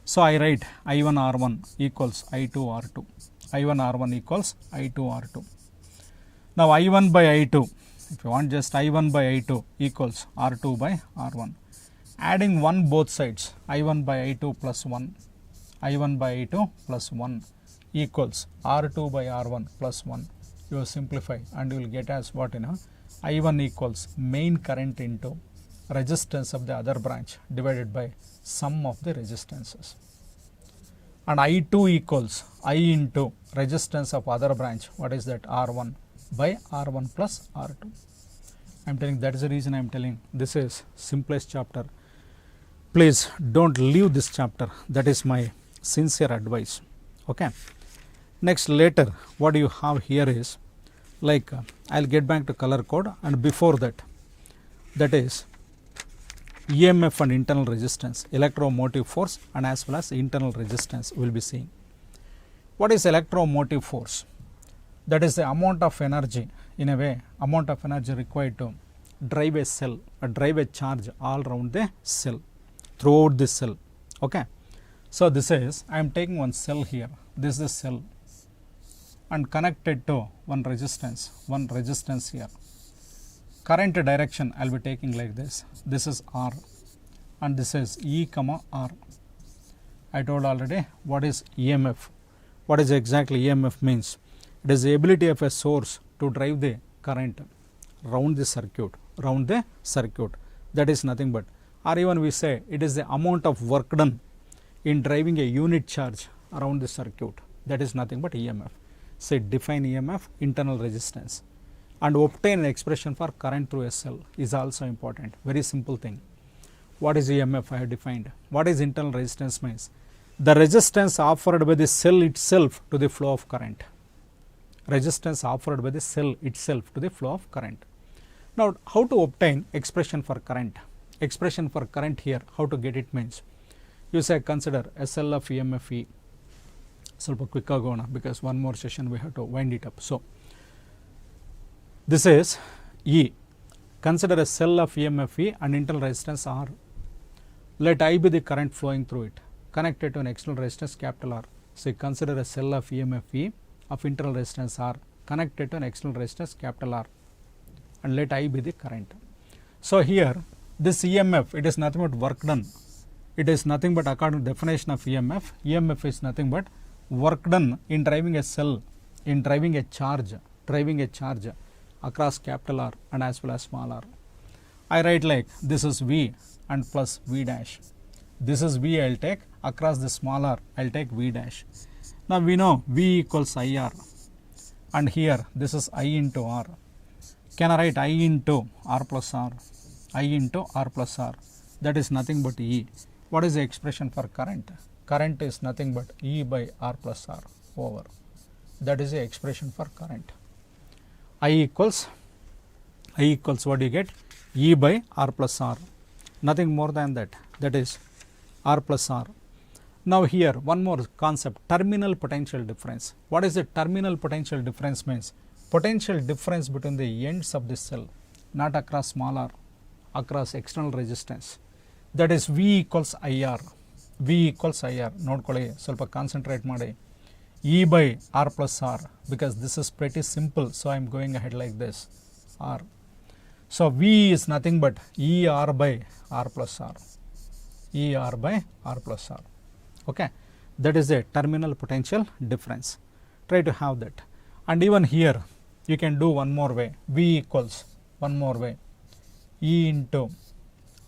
So I write I1 R1 equals I2 R2. I1 R1 equals I2 R2. Now I1 by I2, if you want just I1 by I2 equals R2 by R1. Adding 1 both sides, I1 by I2 plus 1, I1 by I2 plus 1 equals R2 by R1 plus 1. You will simplify and you will get as what, I1 equals main current into resistance of the other branch divided by sum of the resistances. And I2 equals I into resistance of other branch, what is that, R1 by R1 plus R2. I am telling, that is the reason I am telling this is simplest chapter. Please don't leave this chapter, that is my sincere advice. Okay. Next, later what you have here is like I will get back to color code, and before that, that is EMF and internal resistance, electromotive force and as well as internal resistance we will be seeing. What is electromotive force? That is the amount of energy, in a way, amount of energy required to drive a cell, drive a charge all around the cell, throughout the cell. Okay. So this is, I am taking one cell here, this is the cell, and connected to one resistance here. Current direction I will be taking like this. This is R and this is E comma R. I told already what is EMF. What is exactly EMF means? It is the ability of a source to drive the current round the circuit. That is nothing but, or even we say it is the amount of work done in driving a unit charge around the circuit. That is nothing but EMF. Say define EMF, internal resistance, and obtain an expression for current through a cell is also important. Very simple thing. What is EMF? I have defined. What is internal resistance means? The resistance offered by the cell itself to the flow of current. Resistance offered by the cell itself to the flow of current. Now, how to obtain expression for current? Expression for current here, how to get it means, you say consider SL of EMF E. ಸ್ವಲ್ಪ quick ಆಗೋಣ because one more session we have to wind it up. So this is E. Consider a cell of EMF E and internal resistance R. Let I be the current flowing through it, connected to an external resistance capital R. So, consider a cell of EMF E of internal resistance R connected to an external resistance capital R, and let I be the current. So, here this EMF, it is nothing but work done. It is nothing but, according to the definition of EMF, EMF is nothing but work done in driving a cell, in driving a charge across capital R and as well as small r. I write like this is V and plus V dash. This is V, I will take, across the small r I will take V dash. Now we know V equals IR, and here this is I into R. Can I write I into R plus R? I into R plus R, that is nothing but E. What is the expression for current? Current is nothing but E by R plus R over. That is the expression for current. I equals what do you get? E by R plus R. Nothing more than that. That is R plus R. Now here one more concept, terminal potential difference. What is the terminal potential difference means? Potential difference between the ends of the cell, not across small r, across external resistance. That is V equals IR. V equals IR. Nodkoli, ಸ್ವಲ್ಪ concentrate ಮಾಡಿ. E by R plus R, because this is pretty simple, so I am going ahead like this, R. So V is nothing but ER by R plus R. ER by R plus R. Okay, that is a terminal potential difference. Try to have that. And even here you can do one more way. V equals one more way, E into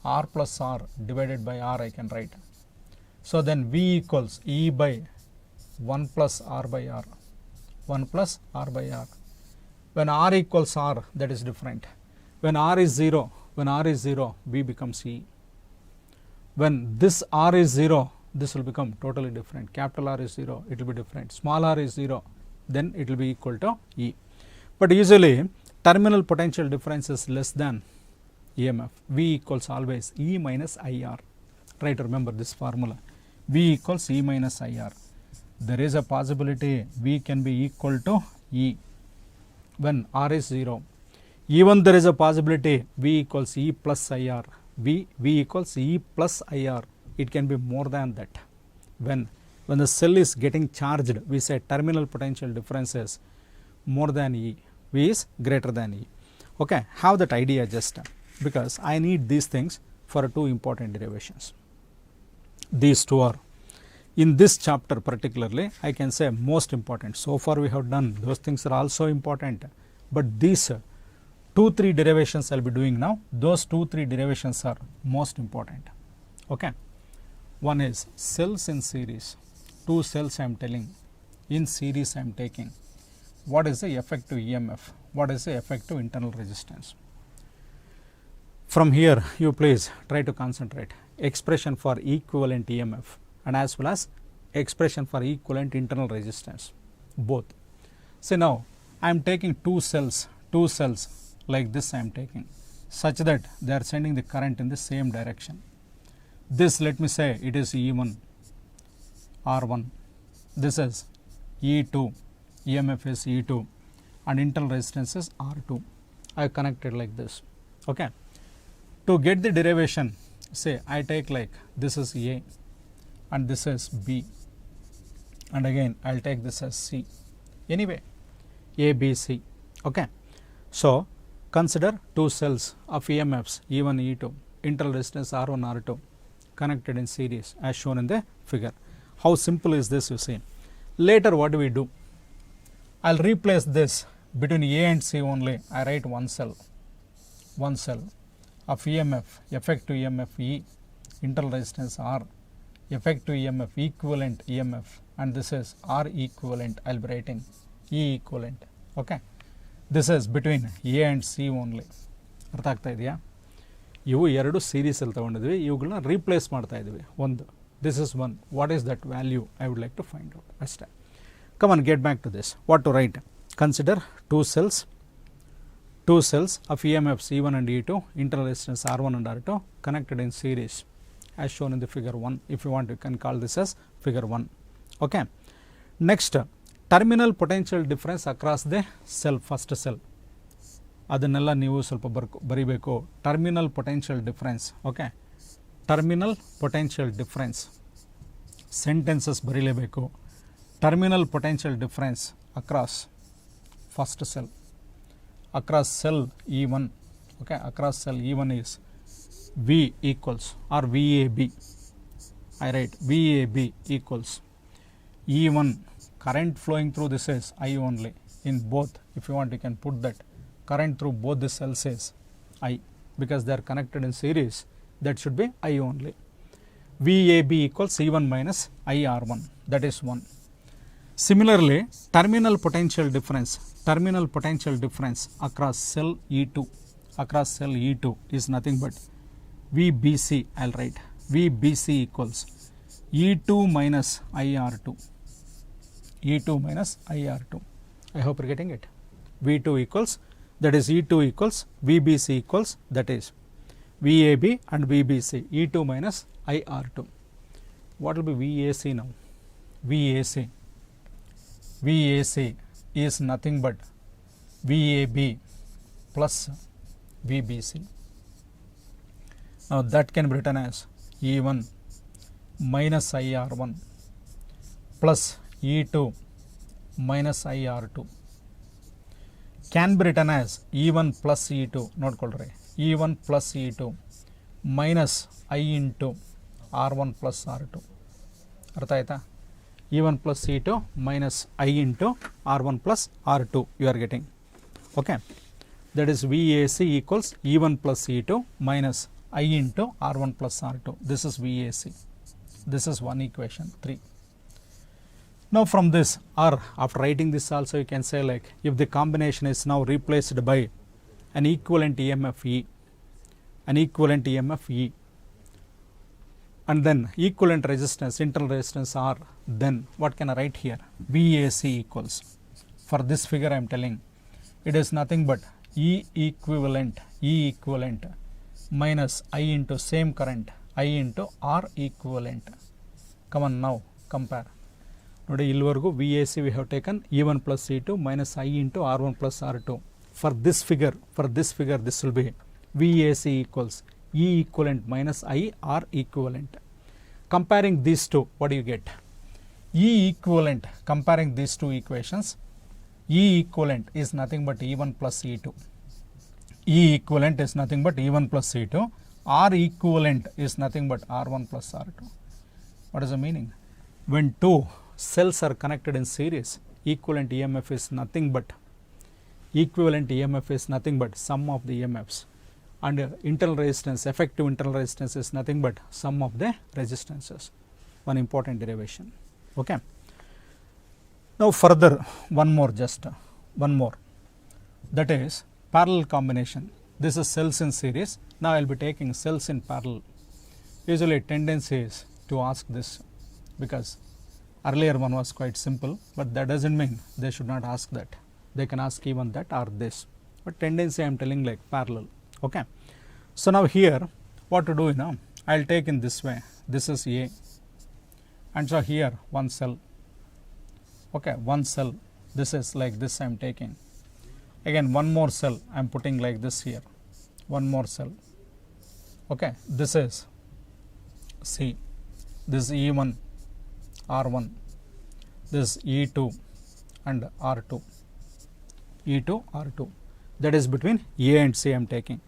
R plus R divided by R I can write. So then V equals E by 1 plus R by R, 1 plus R by R. When R equals R, that is different. When R is 0, V becomes E. When this R is 0, this will become totally different. Capital R is 0, it will be different. Small r is 0, then it will be equal to E. But usually terminal potential difference is less than EMF. V equals always E minus IR. Try to remember this formula. V equals E minus IR. There is a possibility V can be equal to E when R is 0. Even there is a possibility V equals E plus IR. V equals E plus IR. It can be more than that. When the cell is getting charged, we say terminal potential difference is more than E. V is greater than E. Okay, have that idea just because I need these things for two important derivations. These two are, in this chapter particularly, I can say most important. So far we have done, those things are also important, but these 2-3 derivations I will be doing now, those 2-3 derivations are most important. Okay. One is cells in series, 2 cells I am telling, in series I am taking. What is the effective EMF? What is the effective internal resistance? From here you please try to concentrate. Expression for equivalent EMF and as well as expression for equivalent internal resistance, both. So now I am taking two cells like this I am taking, such that they are sending the current in the same direction. This, let me say it is E1, R1, this is E2, EMF is E2 and internal resistance is R2. I have connected like this. Okay. To get the derivation, say I take like this is A and this is B, and again I will take this as C. Anyway, A, B, C. Okay. So consider two cells of EMFs E1, E2, internal resistance R1, R2 connected in series as shown in the figure. How simple is this, you see. Later what do we do? I will replace this between A and C only. I write one cell of EMF, effective EMF E, internal resistance R, effective EMF equivalent EMF, and this is R equivalent. I will be writing E equivalent. Okay. This is between A and C only. ಅರ್ಥ ಆಗ್ತಾ ಇದೆಯಾ? ಇವು ಎರಡು series ಅಲ್ಲಿ ತಗೊಂಡಿದ್ವಿ, ಇವುಗಳನ್ನ replace ಮಾಡ್ತಾ ಇದ್ವಿ. ಒಂದು, this is one. What is that value? I would like to find out. ಅಷ್ಟೇ. Come on, get back to this. What to write? Consider two cells of EMFs E1 and E2, internal resistance R1 and R2 connected in series as shown in the figure 1. If you want, you can call this as figure 1. Okay. Next, terminal potential difference across the cell, first cell, ಅದನ್ನೆಲ್ಲ ನೀವು ಸ್ವಲ್ಪ ಬರಿಬೇಕು. Terminal potential difference. Okay, terminal potential difference sentences ಬರೀಲೇಬೇಕು. Terminal potential difference across first cell, across cell E1. Okay, across cell E1 is V equals or VAB. I write VAB equals E1 current flowing through this is I only. In both, if you want, you can put that current through both the cells is I, because they are connected in series. That should be I only. VAB equals E1 minus IR1. That is 1. Similarly, terminal potential difference across cell E2, is nothing but VBC. I'll write VBC equals E2 minus IR2. I hope you're getting it. V2 equals, that is E2 equals VBC equals, that is VAB and VBC, E2 minus IR2. What will be VAC now? VAC is nothing but VAB plus VBC. Now that can be written as E1 minus IR1 plus E2 minus IR2. Can be written as E1 plus E2, not called E1 plus E2 minus I into R1 plus R2. ಅರ್ಥ ಆಯ್ತಾ? E1 plus E2 minus I into R1 plus R2 you are getting. Okay, that is VAC equals E1 plus E2 minus I into R1 plus R2. This is VAC. This is one equation 3. Now from this, or after writing this also, you can say like, if the combination is now replaced by an equivalent EMF E, and then equivalent resistance, internal resistance R, then what can I write here? VAC equals, for this figure I am telling, it is nothing but E equivalent minus I into same current, I into R equivalent. Come on, now compare. ನೋಡಿ, ಇಲ್ಲಿವರೆಗೂ VAC we have taken E1 plus E2 minus I into R1 plus R2. For this figure, this will be VAC equals E equivalent minus I R equivalent. Comparing these two, what do you get? E equivalent, comparing these two equations, E equivalent is nothing but E1 plus E2. E equivalent is nothing but E1 plus E2. R equivalent is nothing but R1 plus R2. What is the meaning? When two cells are connected in series, equivalent EMF is nothing but sum of the EMFs, and internal resistance, effective internal resistance is nothing but sum of the resistances. One important derivation. Okay. Now further, one more, that is parallel combination. This is cells in series. Now I will be taking cells in parallel. Usually tendency is to ask this, because earlier one was quite simple, but that doesn't mean they should not ask that. They can ask even that or this, but tendency I am telling like parallel. Okay, so now here what to do, I will take in this way. This is A, and so here one cell. Okay, one cell, this is like this I am taking. Again one more cell I am putting like this here, one more cell. Okay, this is C, this is E1 R1, this is E2 and R2, that is between A and C I am taking.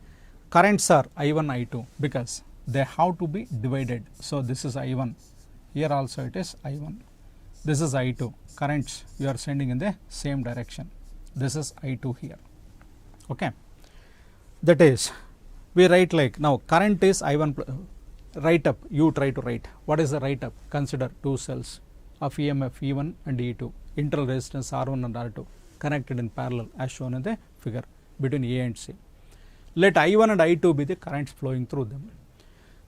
Currents are I1, I2, because they have to be divided. So this is I1, here also it is I1, this is I2. Currents you are sending in the same direction. This is I2 here. Okay, that is, we write like, now current is I1, write up, you try to write. What is the write up? Consider two cells of EMF E1 and E2, internal resistance R1 and R2 connected in parallel as shown in the figure between A and C. Let I1 and I2 be the currents flowing through them.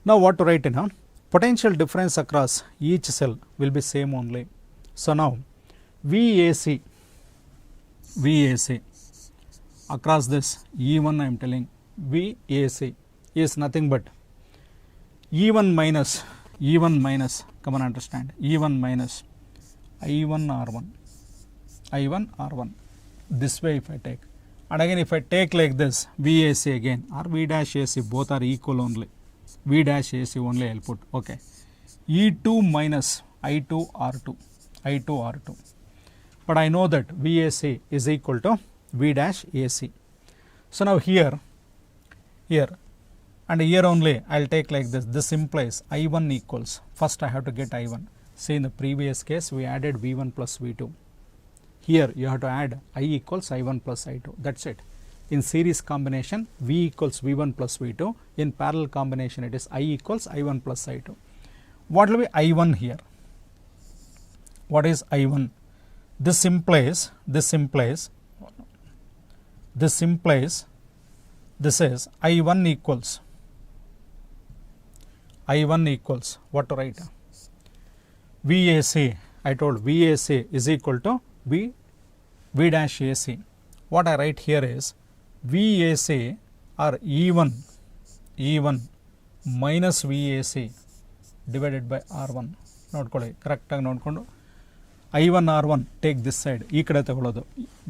Now what to write in? Potential difference across each cell will be same only. So now VAC across this E1 I am telling, VAC is nothing but E1 minus, come on understand, E1 minus I1 R1, this way if I take And again if I take like this VAC again or V dash AC, both are equal only. V dash AC only I will put. Okay. E2 minus I2 R2. I2 R2. But I know that VAC is equal to V dash AC. So now here and here only I will take like this. This implies I1 equals, first I have to get I1. See, in the previous case we added V1 plus V2. Here you have to add I equals I1 plus I2. That's it. In series combination V equals V1 plus V2. In parallel combination it is I equals I1 plus I2. What will be I1 here? What is I1? This implies this is I1 equals what to write? VAC. I told VAC is equal to V dash AC. What I write here is VAC or E1 minus VAC divided by R1. Nodಕೊಳ್ಳಿ correct ಆಗಿ ನೋಡಿಕೊಂಡು I1 R1 take this side, ಈ ಕಡೆ ತಗೊಳ್ಳೋದು.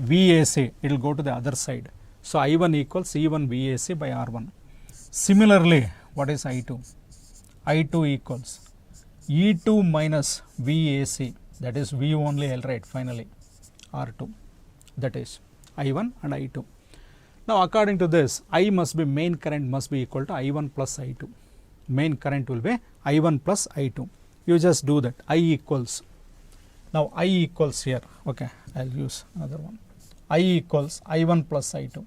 VAC it will go to the other side. So I1 equals E1 VAC by R1. Similarly, what is I2? I2 equals E2 minus VAC, that is V only I will write finally, R2, that is I1 and I2. Now according to this, I must be, main current must be equal to I1 plus I2. Main current will be I1 plus I2. You just do that. I equals, now I equals here, okay, I will use another one. I equals I1 plus I2.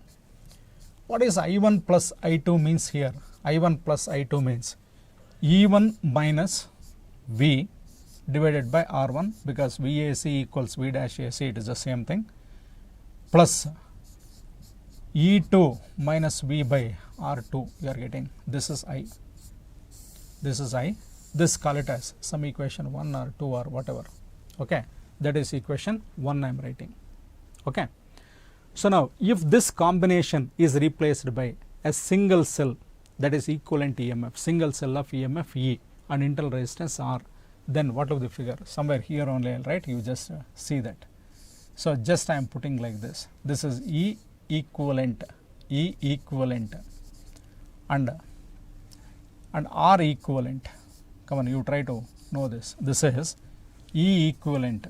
What is I1 plus I2 means here? I1 plus I2 means E1 minus V divided by R1, because VAC equals V dash AC, it is the same thing, plus E2 minus V by R2 you are getting. This is I. This call it as some equation 1 or 2 or whatever. Okay, that is equation 1 I am writing. Okay. So now if this combination is replaced by a single cell, that is equivalent EMF, single cell of EMF E and internal resistance R, then what will the figure? Somewhere here only I will write, you just see that. So just I am putting like this. This is E equivalent and R equivalent. Come on, you try to know this. This is E equivalent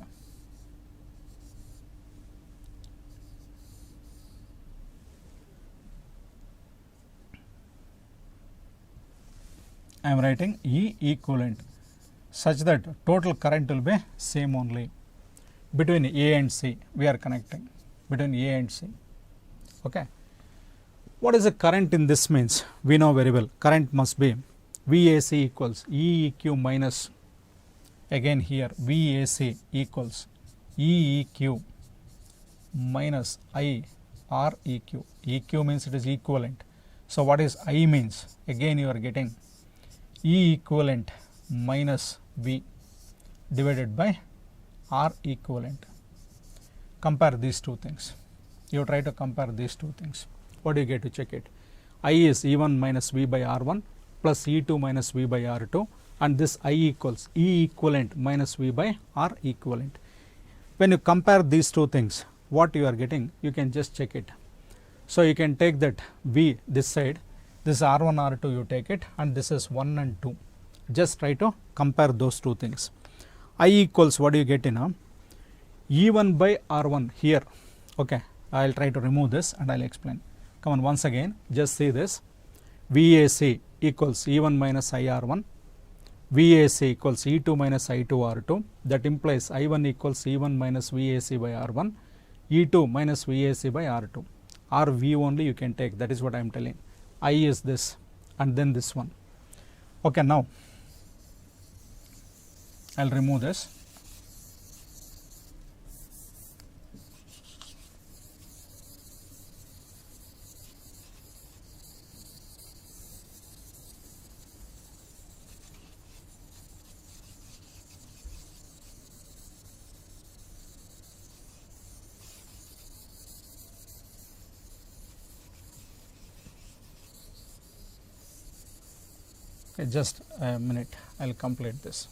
I am writing E equivalent such that total current will be same only. Between A and C we are connecting, between A and C. Okay. What is the current in this means? We know very well. Current must be VAC equals EEQ minus, again here VAC equals EEQ minus IREQ. EQ means it is equivalent. So what is I means? Again you are getting E equivalent minus V divided by R equivalent. Compare these two things. You try to compare these two things. What do you get to check it? I is E1 minus V by R1 plus E2 minus V by R2, and this I equals E equivalent minus V by R equivalent. When you compare these two things, what you are getting, you can just check it. So you can take that V this side, this R1 R2 you take it, and this is 1 and 2. Just try to compare those two things. I equals, what do you get in E1 by R1 here. Okay, I will try to remove this and I will explain. Come on, once again just see this. VAC equals E1 minus IR1, VAC equals E2 minus I2R2, that implies I1 equals E1 minus VAC by R1, E2 minus VAC by R2. R V only you can take, that is what I am telling. I is this and then this one. Okay, now I will remove this. Okay, just a minute, I will complete this.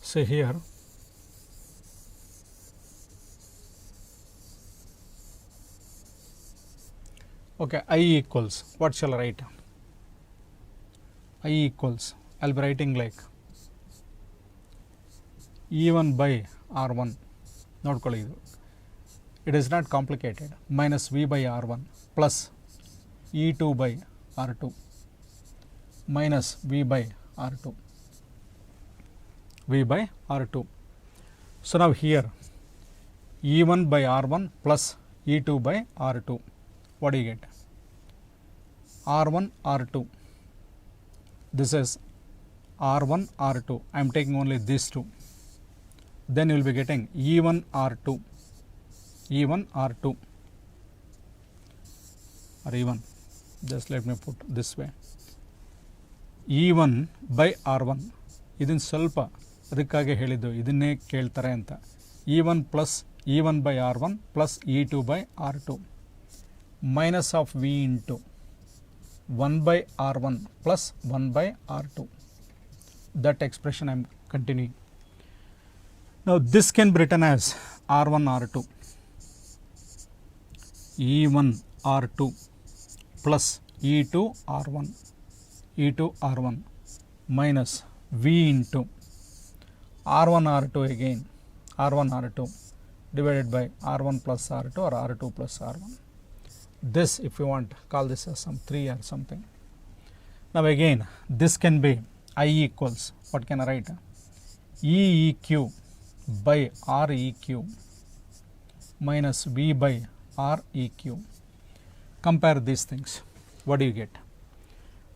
So here Okay, I equals, what shall I write? I equals, I'll be writing like E1 by R1, ನೋಡ್ಕೊಳ್ಳಿ ಇದು, it is not complicated, minus V by R1 plus E2 by R2 minus V by R2, V by R2. So now here E1 by R1 plus E2 by R2, what do you get? R1 R2, this is R1 R2, I am taking only these two, then you will be getting E1 R2, E1 R2 or E1, just let me put this way, E1 by R1, ಇದನ್ನು ಸ್ವಲ್ಪ ಅದಕ್ಕಾಗಿ ಹೇಳಿದ್ದು ಇದನ್ನೇ ಕೇಳ್ತಾರೆ ಅಂತ, E1 plus E1 by R1 plus E2 by R2 minus of V into 1 by R1 plus 1 by R2, that expression I am continuing. Now this can be written as R1 R2, E1 R2 plus E2 R1, E2 R1 minus V into R1 R2 again, R1 R2 divided by R1 plus R2 or R2 plus R1. This, if you want, call this as some 3 or something. Now again this can be I equals, what can I write? EEQ by REQ minus V by REQ. Compare these things, what do you get?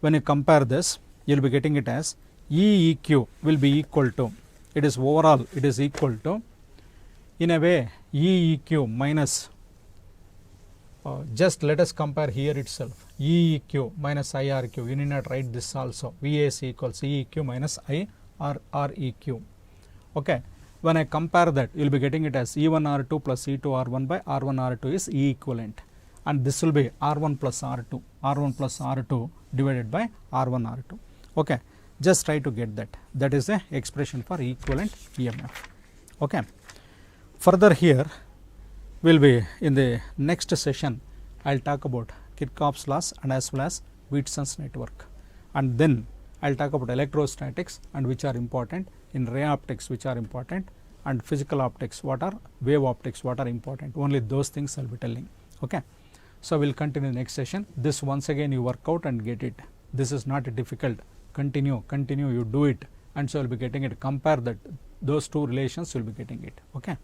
When you compare this, you will be getting it as EEQ will be equal to, it is overall, it is equal to, in a way, EEQ minus, just let us compare here itself, EEQ minus IRQ, you need not write this also, VAC equals EEQ minus IREQ. Okay, when I compare that, you will be getting it as E1 R2 plus E2 R1 by R1 R2 is E equivalent, and this will be R1 plus R2, R1 plus R2 divided by R1 R2. Okay, just try to get that, that is the expression for equivalent EMF. Okay, further here we will be in the next session, I will talk about Kirchhoff's laws and as well as Wheatson's network, and then I will talk about electrostatics and which are important, in ray optics which are important, and physical optics, what are wave optics, what are important, only those things I will be telling. Okay, so we will continue next session. This once again you work out and get it, this is not difficult, continue, you do it, and so you will be getting it, compare that, those two relations you will be getting it. Okay.